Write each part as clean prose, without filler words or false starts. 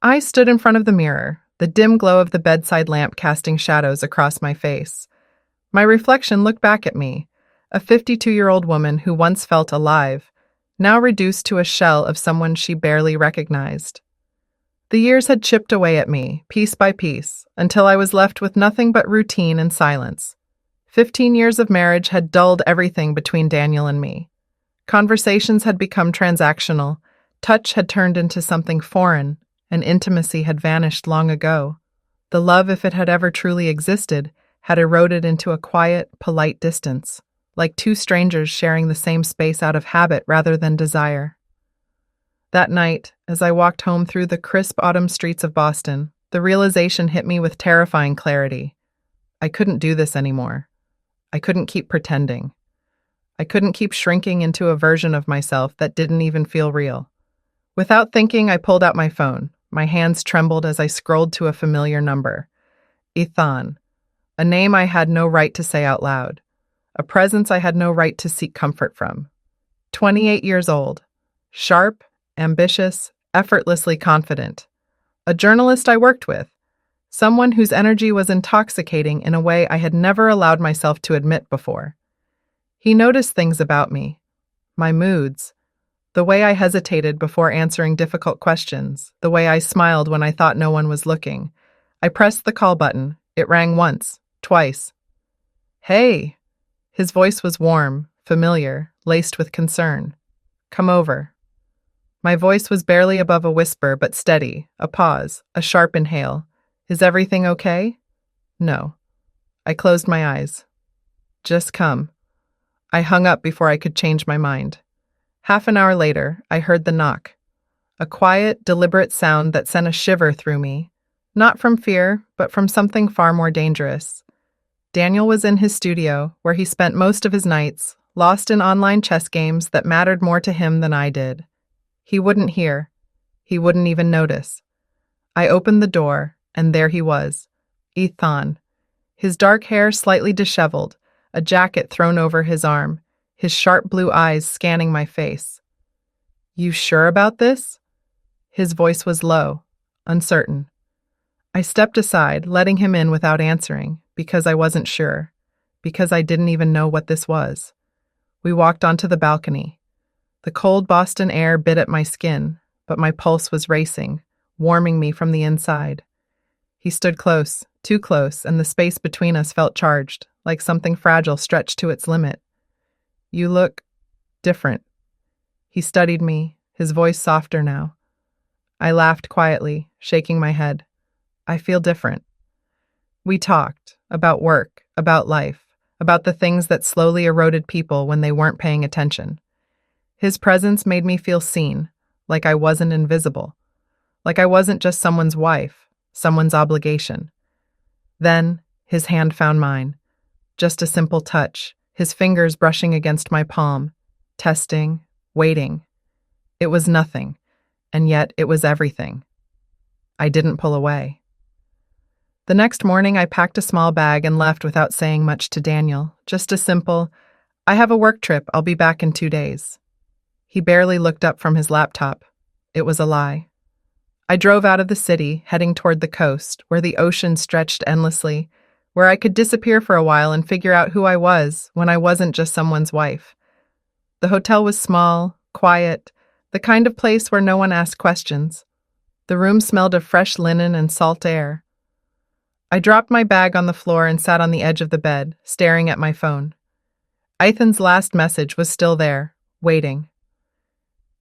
I stood in front of the mirror, the dim glow of the bedside lamp casting shadows across my face. My reflection looked back at me, a 52-year-old woman who once felt alive, now reduced to a shell of someone she barely recognized. The years had chipped away at me, piece by piece, until I was left with nothing but routine and silence. 15 years of marriage had dulled everything between Daniel and me. Conversations had become transactional, touch had turned into something foreign, and intimacy had vanished long ago. The love, if it had ever truly existed, had eroded into a quiet, polite distance, like two strangers sharing the same space out of habit rather than desire. That night, as I walked home through the crisp autumn streets of Boston, the realization hit me with terrifying clarity. I couldn't do this anymore. I couldn't keep pretending. I couldn't keep shrinking into a version of myself that didn't even feel real. Without thinking, I pulled out my phone. My hands trembled as I scrolled to a familiar number. Ethan, a name I had no right to say out loud, a presence I had no right to seek comfort from. 28 years old, sharp, ambitious, effortlessly confident. A journalist I worked with, someone whose energy was intoxicating in a way I had never allowed myself to admit before. He noticed things about me, my moods, the way I hesitated before answering difficult questions, the way I smiled when I thought no one was looking. I pressed the call button. It rang once, twice. Hey! His voice was warm, familiar, laced with concern. Come over. My voice was barely above a whisper, but steady, a pause, a sharp inhale. Is everything okay? No. I closed my eyes. Just come. I hung up before I could change my mind. Half an hour later, I heard the knock. A quiet, deliberate sound that sent a shiver through me, not from fear, but from something far more dangerous. Daniel was in his studio, where he spent most of his nights, lost in online chess games that mattered more to him than I did. He wouldn't hear. He wouldn't even notice. I opened the door, and there he was, Ethan. His dark hair slightly disheveled, a jacket thrown over his arm, his sharp blue eyes scanning my face. You sure about this? His voice was low, uncertain. I stepped aside, letting him in without answering, because I wasn't sure, because I didn't even know what this was. We walked onto the balcony. The cold Boston air bit at my skin, but my pulse was racing, warming me from the inside. He stood close, too close, and the space between us felt charged, like something fragile stretched to its limit. You look different. He studied me, his voice softer now. I laughed quietly, shaking my head. I feel different. We talked about work, about life, about the things that slowly eroded people when they weren't paying attention. His presence made me feel seen, like I wasn't invisible, like I wasn't just someone's wife, someone's obligation. Then, his hand found mine. Just a simple touch, his fingers brushing against my palm, testing, waiting. It was nothing, and yet it was everything. I didn't pull away. The next morning, I packed a small bag and left without saying much to Daniel, just a simple, I have a work trip, I'll be back in 2 days. He barely looked up from his laptop. It was a lie. I drove out of the city, heading toward the coast, where the ocean stretched endlessly, where I could disappear for a while and figure out who I was when I wasn't just someone's wife. The hotel was small, quiet, the kind of place where no one asked questions. The room smelled of fresh linen and salt air. I dropped my bag on the floor and sat on the edge of the bed, staring at my phone. Ethan's last message was still there, waiting.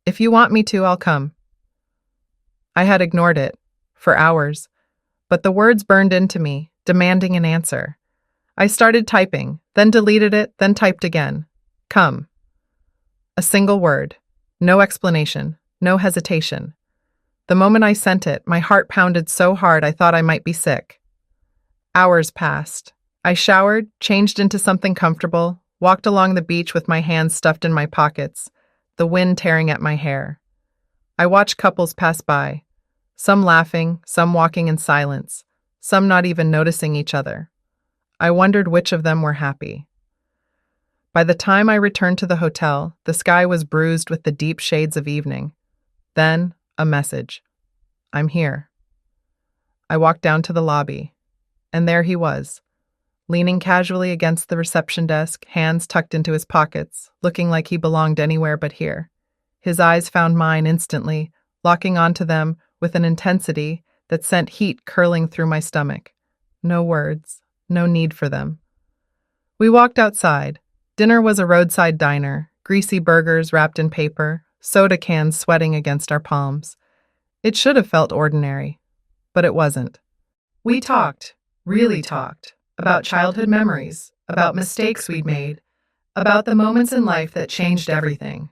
If you want me to, I'll come. I had ignored it, for hours, but the words burned into me, demanding an answer. I started typing, then deleted it, then typed again. Come. A single word. No explanation, no hesitation. The moment I sent it, my heart pounded so hard I thought I might be sick. Hours passed. I showered, changed into something comfortable, walked along the beach with my hands stuffed in my pockets, the wind tearing at my hair. I watched couples pass by, some laughing, some walking in silence, some not even noticing each other. I wondered which of them were happy. By the time I returned to the hotel, the sky was bruised with the deep shades of evening. Then, a message. I'm here. I walked down to the lobby, and there he was, leaning casually against the reception desk, hands tucked into his pockets, looking like he belonged anywhere but here. His eyes found mine instantly, locking onto them with an intensity that sent heat curling through my stomach. No words, no need for them. We walked outside. Dinner was a roadside diner, greasy burgers wrapped in paper, soda cans sweating against our palms. It should have felt ordinary, but it wasn't. We talked, really talked, about childhood memories, about mistakes we'd made, about the moments in life that changed everything.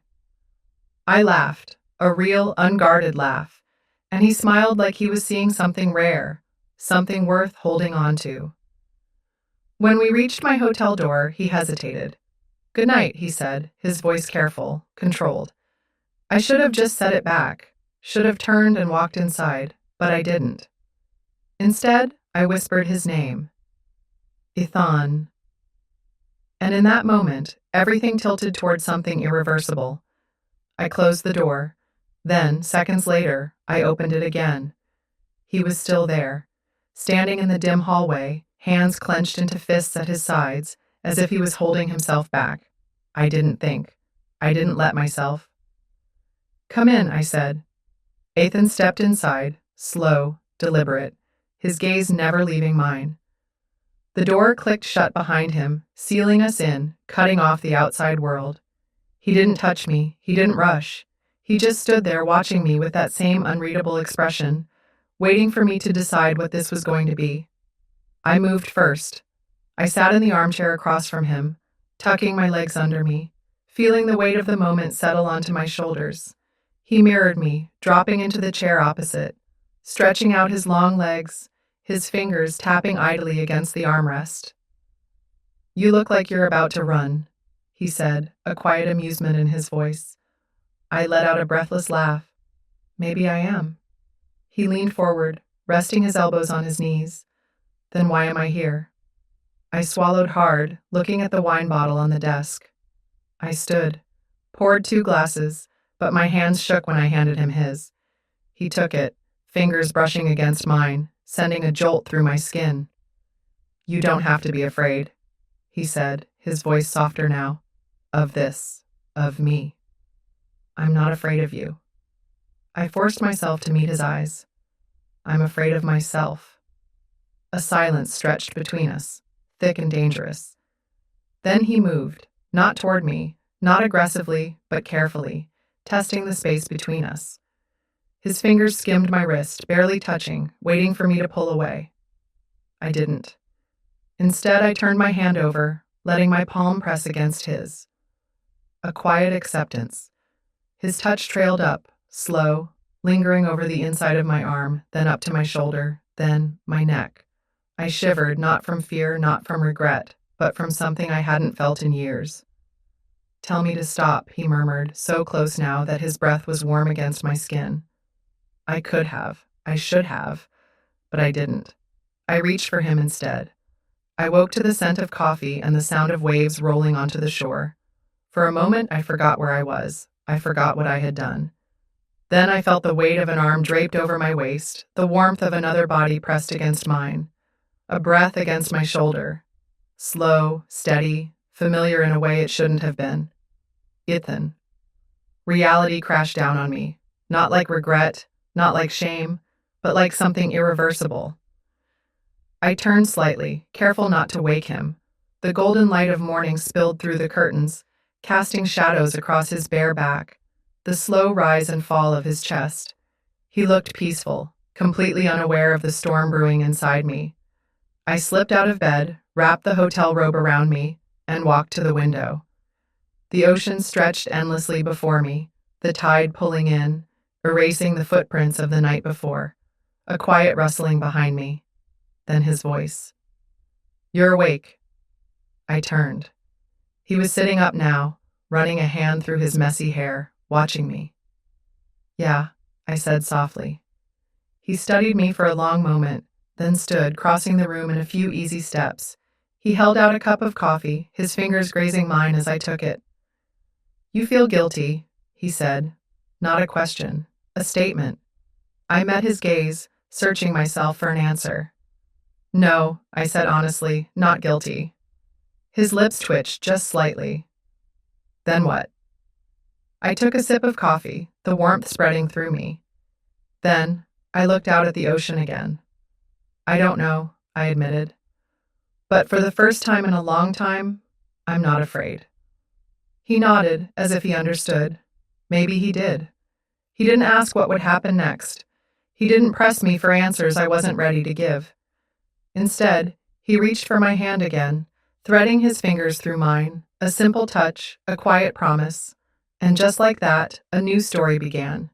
I laughed, a real, unguarded laugh, and he smiled like he was seeing something rare, something worth holding on to. When we reached my hotel door, he hesitated. "Good night," he said, his voice careful, controlled. I should have just set it back, should have turned and walked inside, but I didn't. Instead, I whispered his name. Ethan. And in that moment, everything tilted toward something irreversible. I closed the door. Then, seconds later, I opened it again. He was still there, standing in the dim hallway, hands clenched into fists at his sides, as if he was holding himself back. I didn't think. I didn't let myself. "Come in," I said. Ethan stepped inside, slow, deliberate, his gaze never leaving mine. The door clicked shut behind him, sealing us in, cutting off the outside world. He didn't touch me, he didn't rush. He just stood there watching me with that same unreadable expression, waiting for me to decide what this was going to be. I moved first. I sat in the armchair across from him, tucking my legs under me, feeling the weight of the moment settle onto my shoulders. He mirrored me, dropping into the chair opposite, stretching out his long legs, his fingers tapping idly against the armrest. "You look like you're about to run," he said, a quiet amusement in his voice. I let out a breathless laugh. "Maybe I am." He leaned forward, resting his elbows on his knees. "Then why am I here?" I swallowed hard, looking at the wine bottle on the desk. I stood, poured 2 glasses, but my hands shook when I handed him his. He took it, fingers brushing against mine, sending a jolt through my skin. "You don't have to be afraid," he said, his voice softer now. "Of this, of me. I'm not afraid of you." I forced myself to meet his eyes. "I'm afraid of myself." A silence stretched between us, thick and dangerous. Then he moved, not toward me, not aggressively, but carefully, testing the space between us. His fingers skimmed my wrist, barely touching, waiting for me to pull away. I didn't. Instead, I turned my hand over, letting my palm press against his. A quiet acceptance. His touch trailed up, slow, lingering over the inside of my arm, then up to my shoulder, then my neck. I shivered, not from fear, not from regret, but from something I hadn't felt in years. "Tell me to stop," he murmured, so close now that his breath was warm against my skin. I could have, I should have, but I didn't. I reached for him instead. I woke to the scent of coffee and the sound of waves rolling onto the shore. For a moment, I forgot where I was. I forgot what I had done. Then I felt the weight of an arm draped over my waist, the warmth of another body pressed against mine. A breath against my shoulder. Slow, steady, familiar in a way it shouldn't have been. Ethan. Reality crashed down on me, not like regret, not like shame, but like something irreversible. I turned slightly, careful not to wake him. The golden light of morning spilled through the curtains, casting shadows across his bare back, the slow rise and fall of his chest. He looked peaceful, completely unaware of the storm brewing inside me. I slipped out of bed, wrapped the hotel robe around me, and walked to the window. The ocean stretched endlessly before me, the tide pulling in, erasing the footprints of the night before. A quiet rustling behind me. Then his voice. "You're awake." I turned. He was sitting up now, running a hand through his messy hair, watching me. "Yeah," I said softly. He studied me for a long moment, then stood, crossing the room in a few easy steps. He held out a cup of coffee, his fingers grazing mine as I took it. "You feel guilty," he said. Not a question, a statement. I met his gaze, searching myself for an answer. No, I said honestly, not guilty. His lips twitched just slightly. Then what? I took a sip of coffee, the warmth spreading through me. Then, I looked out at the ocean again. I don't know, I admitted. But for the first time in a long time, I'm not afraid. He nodded, as if he understood. Maybe he did. He didn't ask what would happen next. He didn't press me for answers I wasn't ready to give. Instead, he reached for my hand again, threading his fingers through mine, a simple touch, a quiet promise. And just like that, a new story began.